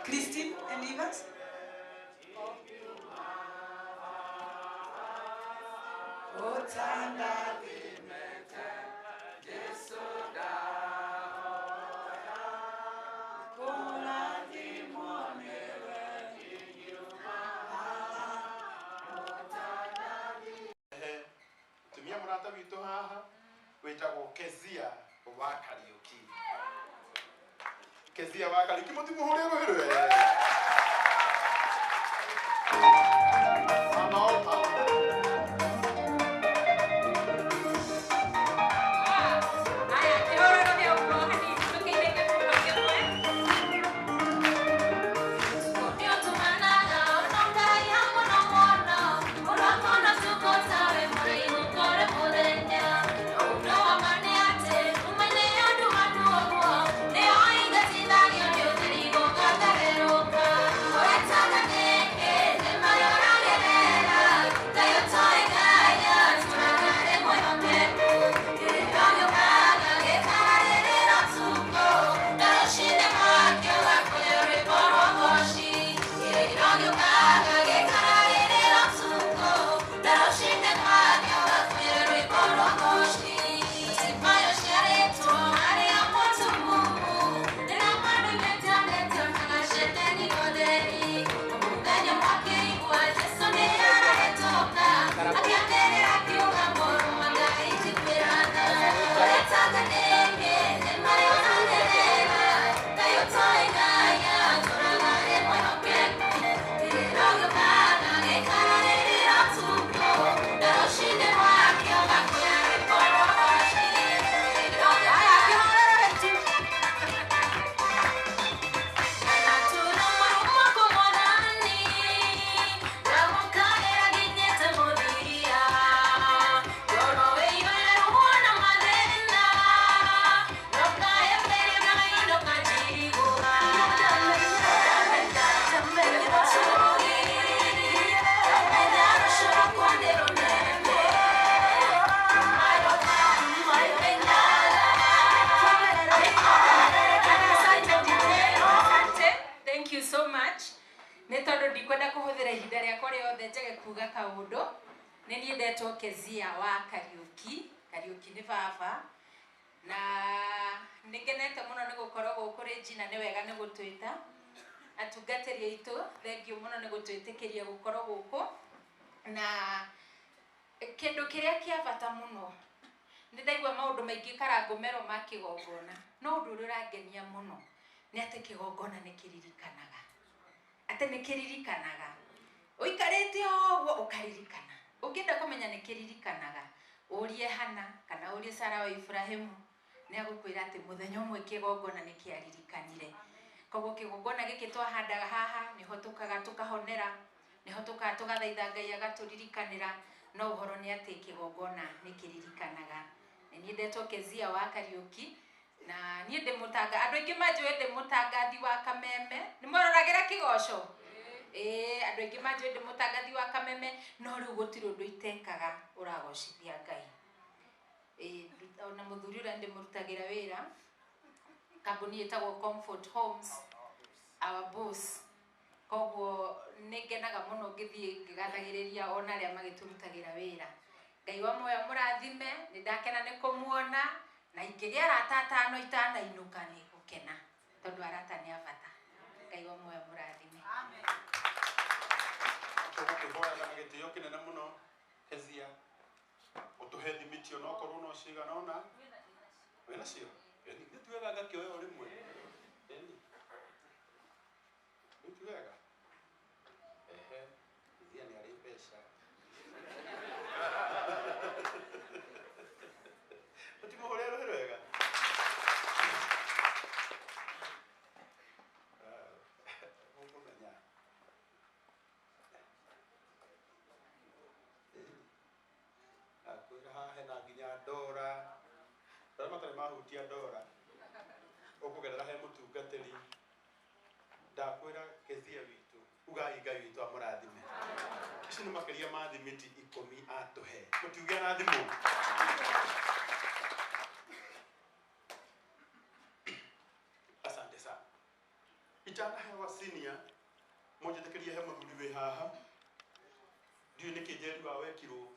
Christine and Evans. Tumia murata witu haha witagwo Kezia wa Kariuki. Kezia wa Kariuki mutimuhure ruhirwe. Kezia wa Kariuki. Kariuki ni baba na nigenete muno ni gukorwo kuri jina ni wega ni gutwita atungatiri aitu. Thengio muno ni gutwitikiria gukorwo guku na kindu kiria kia bata muno ni ndaigua maundu maingi karangomero ma kigongona no undu uria urangenia muno ni ati kigongona ni kiririkanaga ati ni kiririkanaga uikarite ogwo ukaririkana. Ukienda kumenya ni kiririkanaga urie Hana kana urie Sara wa Ibrahimu ni agukwira ati muthenya umwe kigongona ni kiaririkanire. Koguo kigongona giki twahandaga haha niho tukaga tukahonera, niho tukaga tugathaitha Ngai agaturirikana. No uhoro ni ati kigongona ni kiririkanaga. Ni ndetwo Kezia wa Kariuki na ni ndi mutanga andu aingi manjwe ndi mutangathi wa Kameme. Ni mororagira kigosho andu aingi manjwe ndi mutangathi wa Kameme no riu gutiri undu itekaga uragocithia Ngai. Ona muthuri uria ndi murutagira wira kambuni itagwo Comfort Homes our boss. Koguo ningenaga muno ngithie ngigathagiriria ona aria magiturutagira wira. Ngai wa moyo murathime. Ni ndakena ni kumuona na ingigia arata atano itanainuka ni gukena tondu arata ni abata. Ngai wa moyo murathime. Amen. Tugukihoya na gitio kinene muno Kezia utuhe thimiti ona okorwo no cigana ona wena cio ni tuwega ngakioya rimwe ni tuwega Kezia ni ari pesa utimuhore wega hena nginya ndora matari mahutia ndora ukugerera he mutungatiri. Ndakwira Kezia witu ugai Ngai witu amurathime. Ici ni makiria ma thimiti 10 atuhe mutiuge na thimu. Asante sana. itanahewa senior mũnjĩtĩkĩrie he mũthuri wĩ haha ndiũĩ nĩkĩ njeri wa wekirwo